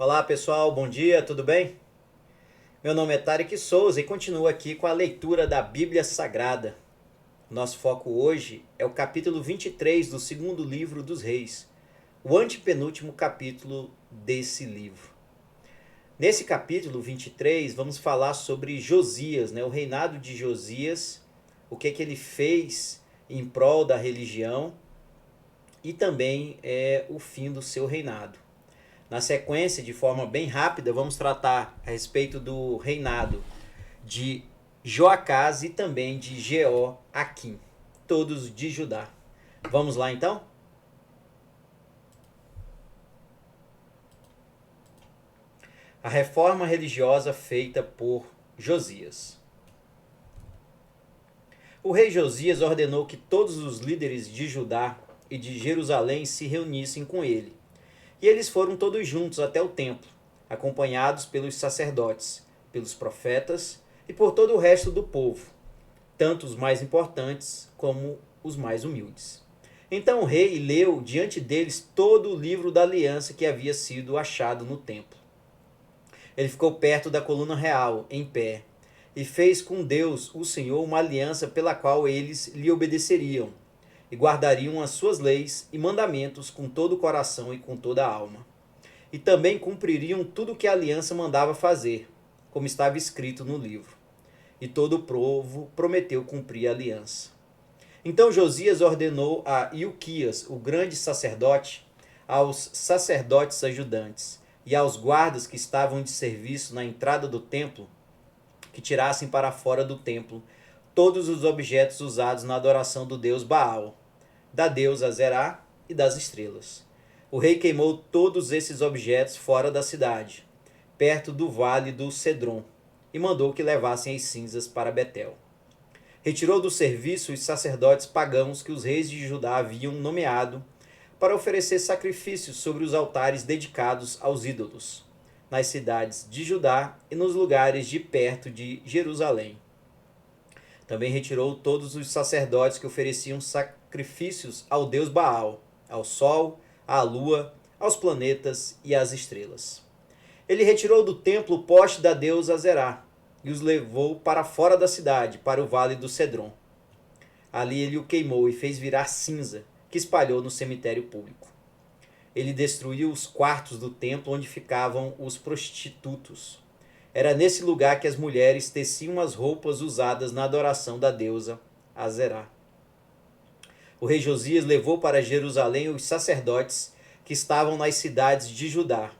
Olá pessoal, bom dia, tudo bem? Meu nome é Tarek Souza e continuo aqui com a leitura da Bíblia Sagrada. Nosso foco hoje é o capítulo 23 do segundo livro dos Reis, o antepenúltimo capítulo desse livro. Nesse capítulo 23 vamos falar sobre Josias, o reinado de Josias, o que ele fez em prol da religião e também o fim do seu reinado. Na sequência, de forma bem rápida, vamos tratar a respeito do reinado de Joacás e também de Jeoaquim, todos de Judá. Vamos lá então? A reforma religiosa feita por Josias. O rei Josias ordenou que todos os líderes de Judá e de Jerusalém se reunissem com ele. E eles foram todos juntos até o templo, acompanhados pelos sacerdotes, pelos profetas e por todo o resto do povo, tanto os mais importantes como os mais humildes. Então o rei leu diante deles todo o livro da aliança que havia sido achado no templo. Ele ficou perto da coluna real, em pé, e fez com Deus, o Senhor, uma aliança pela qual eles lhe obedeceriam e guardariam as suas leis e mandamentos com todo o coração e com toda a alma. E também cumpririam tudo o que a aliança mandava fazer, como estava escrito no livro. E todo o povo prometeu cumprir a aliança. Então Josias ordenou a Ilquias, o grande sacerdote, aos sacerdotes ajudantes e aos guardas que estavam de serviço na entrada do templo, que tirassem para fora do templo todos os objetos usados na adoração do deus Baal, da deusa Zerá e das estrelas. O rei queimou todos esses objetos fora da cidade, perto do vale do Cedron, e mandou que levassem as cinzas para Betel. Retirou do serviço os sacerdotes pagãos que os reis de Judá haviam nomeado para oferecer sacrifícios sobre os altares dedicados aos ídolos, nas cidades de Judá e nos lugares de perto de Jerusalém. Também retirou todos os sacerdotes que ofereciam sacrifícios ao deus Baal, ao sol, à lua, aos planetas e às estrelas. Ele retirou do templo o poste da deusa Zerá e os levou para fora da cidade, para o vale do Cedron. Ali ele o queimou e fez virar cinza, que espalhou no cemitério público. Ele destruiu os quartos do templo onde ficavam os prostitutos. Era nesse lugar que as mulheres teciam as roupas usadas na adoração da deusa Azerá. O rei Josias levou para Jerusalém os sacerdotes que estavam nas cidades de Judá.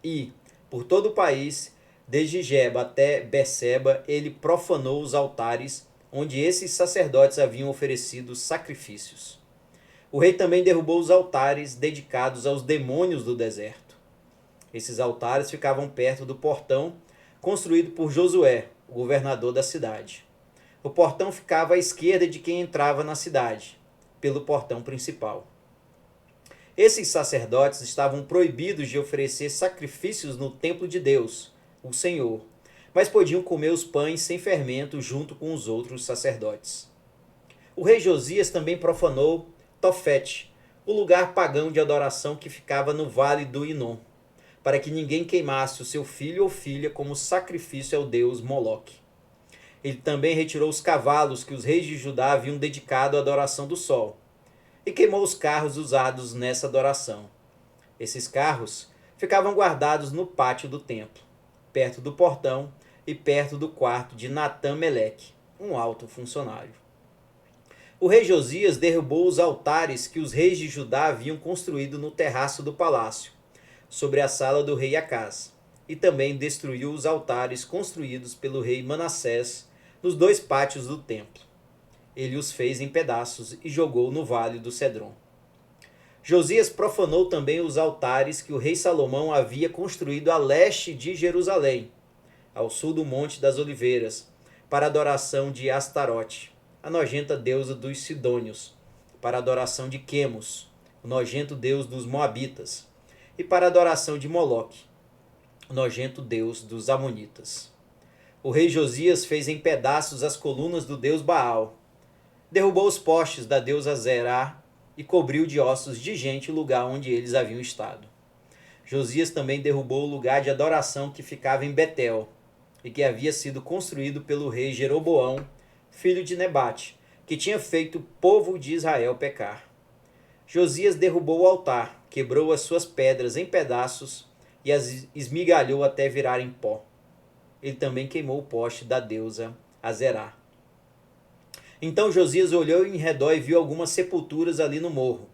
E, por todo o país, desde Geba até Beceba, ele profanou os altares onde esses sacerdotes haviam oferecido sacrifícios. O rei também derrubou os altares dedicados aos demônios do deserto. Esses altares ficavam perto do portão construído por Josué, o governador da cidade. O portão ficava à esquerda de quem entrava na cidade, pelo portão principal. Esses sacerdotes estavam proibidos de oferecer sacrifícios no templo de Deus, o Senhor, mas podiam comer os pães sem fermento junto com os outros sacerdotes. O rei Josias também profanou Tofete, o lugar pagão de adoração que ficava no vale do Inom, para que ninguém queimasse o seu filho ou filha como sacrifício ao deus Moloque. Ele também retirou os cavalos que os reis de Judá haviam dedicado à adoração do sol, e queimou os carros usados nessa adoração. Esses carros ficavam guardados no pátio do templo, perto do portão e perto do quarto de Natã-Meleque, um alto funcionário. O rei Josias derrubou os altares que os reis de Judá haviam construído no terraço do palácio, sobre a sala do rei Acás, e também destruiu os altares construídos pelo rei Manassés nos dois pátios do templo. Ele os fez em pedaços e jogou no vale do Cedron. Josias profanou também os altares que o rei Salomão havia construído a leste de Jerusalém, ao sul do Monte das Oliveiras, para adoração de Astarote, a nojenta deusa dos Sidônios, para adoração de Quemos, o nojento deus dos Moabitas, e para adoração de Moloque, o nojento deus dos Amonitas. O rei Josias fez em pedaços as colunas do deus Baal, derrubou os postes da deusa Zerá e cobriu de ossos de gente o lugar onde eles haviam estado. Josias também derrubou o lugar de adoração que ficava em Betel, e que havia sido construído pelo rei Jeroboão, filho de Nebate, que tinha feito o povo de Israel pecar. Josias derrubou o altar, quebrou as suas pedras em pedaços e as esmigalhou até virarem pó. Ele também queimou o poste da deusa Azerá. Então Josias olhou em redor e viu algumas sepulturas ali no morro.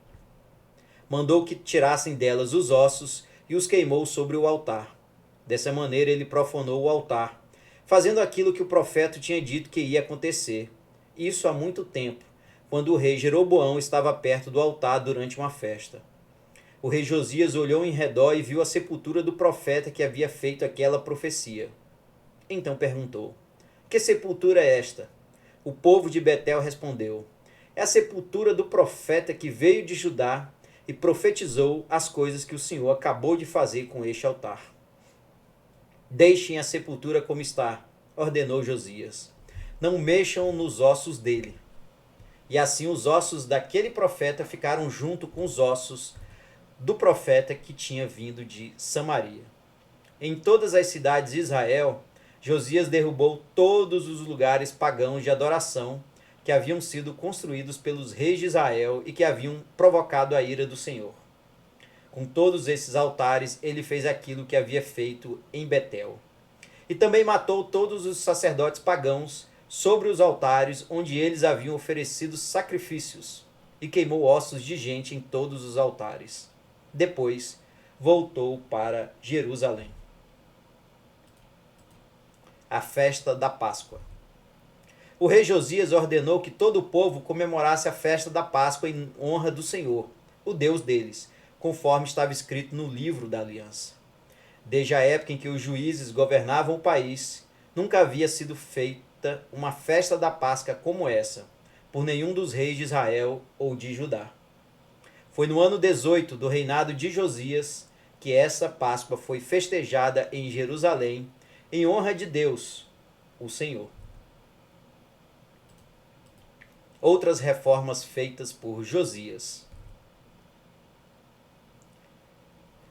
Mandou que tirassem delas os ossos e os queimou sobre o altar. Dessa maneira ele profanou o altar, fazendo aquilo que o profeta tinha dito que ia acontecer. Isso há muito tempo, quando o rei Jeroboão estava perto do altar durante uma festa. O rei Josias olhou em redor e viu a sepultura do profeta que havia feito aquela profecia. Então perguntou: Que sepultura é esta? O povo de Betel respondeu: É a sepultura do profeta que veio de Judá e profetizou as coisas que o Senhor acabou de fazer com este altar. Deixem a sepultura como está, ordenou Josias. Não mexam nos ossos dele. E assim os ossos daquele profeta ficaram junto com os ossos do profeta que tinha vindo de Samaria. Em todas as cidades de Israel, Josias derrubou todos os lugares pagãos de adoração que haviam sido construídos pelos reis de Israel e que haviam provocado a ira do Senhor. Com todos esses altares, ele fez aquilo que havia feito em Betel. E também matou todos os sacerdotes pagãos sobre os altares onde eles haviam oferecido sacrifícios, e queimou ossos de gente em todos os altares. Depois, voltou para Jerusalém. A festa da Páscoa. O rei Josias ordenou que todo o povo comemorasse a festa da Páscoa em honra do Senhor, o Deus deles, conforme estava escrito no livro da aliança. Desde a época em que os juízes governavam o país, nunca havia sido feita uma festa da Páscoa como essa, por nenhum dos reis de Israel ou de Judá. Foi no ano 18 do reinado de Josias que essa Páscoa foi festejada em Jerusalém, em honra de Deus, o Senhor. Outras reformas feitas por Josias.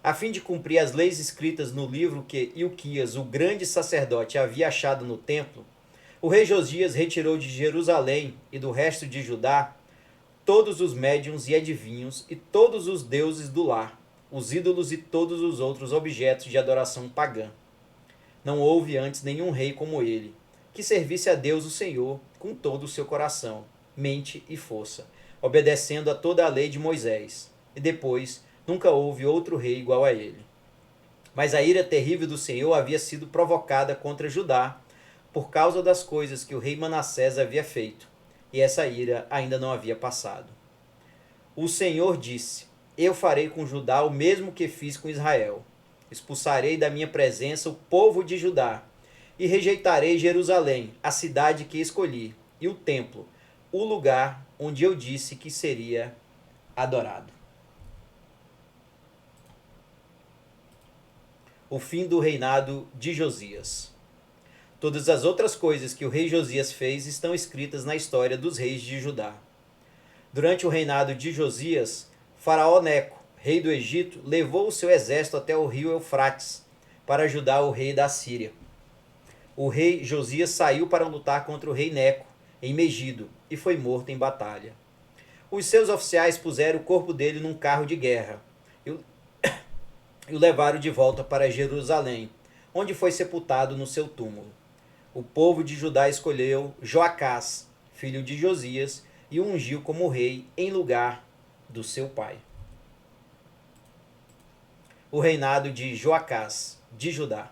A fim de cumprir as leis escritas no livro que Ilquias, o grande sacerdote, havia achado no templo, o rei Josias retirou de Jerusalém e do resto de Judá todos os médiuns e adivinhos e todos os deuses do lar, os ídolos e todos os outros objetos de adoração pagã. Não houve antes nenhum rei como ele, que servisse a Deus o Senhor com todo o seu coração, mente e força, obedecendo a toda a lei de Moisés. E depois, nunca houve outro rei igual a ele. Mas a ira terrível do Senhor havia sido provocada contra Judá por causa das coisas que o rei Manassés havia feito, e essa ira ainda não havia passado. O Senhor disse: Eu farei com Judá o mesmo que fiz com Israel. Expulsarei da minha presença o povo de Judá, e rejeitarei Jerusalém, a cidade que escolhi, e o templo, o lugar onde eu disse que seria adorado. O fim do reinado de Josias. Todas as outras coisas que o rei Josias fez estão escritas na história dos reis de Judá. Durante o reinado de Josias, Faraó Neco, rei do Egito, levou o seu exército até o rio Eufrates para ajudar o rei da Síria. O rei Josias saiu para lutar contra o rei Neco, em Megido, e foi morto em batalha. Os seus oficiais puseram o corpo dele num carro de guerra e o levaram de volta para Jerusalém, onde foi sepultado no seu túmulo. O povo de Judá escolheu Joacás, filho de Josias, e o ungiu como rei em lugar do seu pai. O reinado de Joacás, de Judá.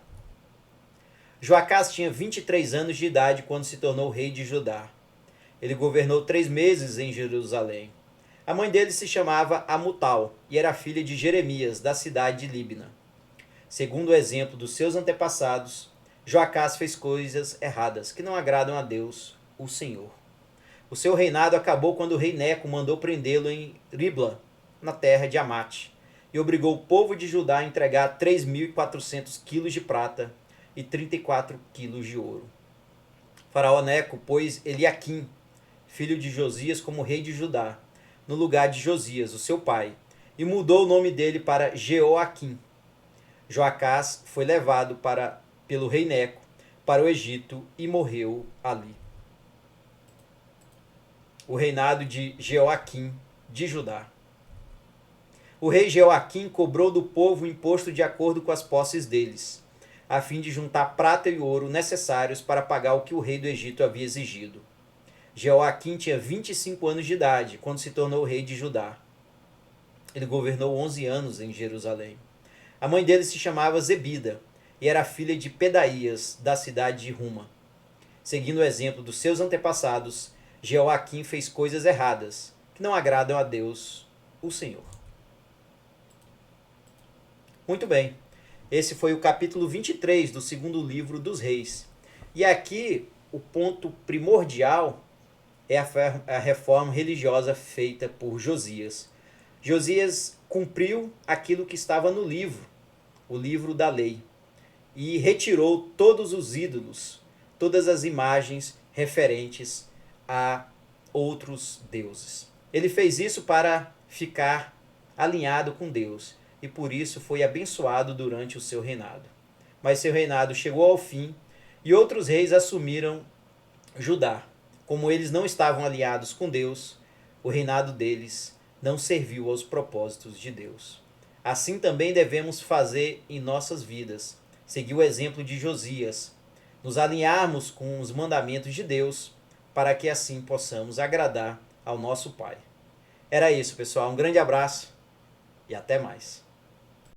Joacás tinha 23 anos de idade quando se tornou rei de Judá. Ele governou 3 meses em Jerusalém. A mãe dele se chamava Amutal e era filha de Jeremias, da cidade de Líbna. Segundo o exemplo dos seus antepassados, Joacás fez coisas erradas que não agradam a Deus, o Senhor. O seu reinado acabou quando o rei Neco mandou prendê-lo em Ribla, na terra de Amate, e obrigou o povo de Judá a entregar 3.400 quilos de prata e 34 quilos de ouro. Faraó Neco pôs Eliaquim, filho de Josias, como rei de Judá, no lugar de Josias, o seu pai, e mudou o nome dele para Jeoaquim. Joacás foi levado pelo rei Neco para o Egito e morreu ali. O reinado de Jeoaquim de Judá. O rei Jeoaquim cobrou do povo o imposto de acordo com as posses deles, a fim de juntar prata e ouro necessários para pagar o que o rei do Egito havia exigido. Jeoaquim tinha 25 anos de idade quando se tornou rei de Judá. Ele governou 11 anos em Jerusalém. A mãe dele se chamava Zebida e era filha de Pedaías, da cidade de Ruma. Seguindo o exemplo dos seus antepassados, Jeoaquim fez coisas erradas, que não agradam a Deus, o Senhor. Muito bem, esse foi o capítulo 23 do segundo livro dos Reis. E aqui o ponto primordial é a reforma religiosa feita por Josias. Josias cumpriu aquilo que estava no livro, o livro da lei, e retirou todos os ídolos, todas as imagens referentes a outros deuses. Ele fez isso para ficar alinhado com Deus e por isso foi abençoado durante o seu reinado. Mas seu reinado chegou ao fim e outros reis assumiram Judá. Como eles não estavam alinhados com Deus, o reinado deles não serviu aos propósitos de Deus. Assim também devemos fazer em nossas vidas, seguir o exemplo de Josias, nos alinharmos com os mandamentos de Deus, para que assim possamos agradar ao nosso Pai. Era isso, pessoal. Um grande abraço e até mais.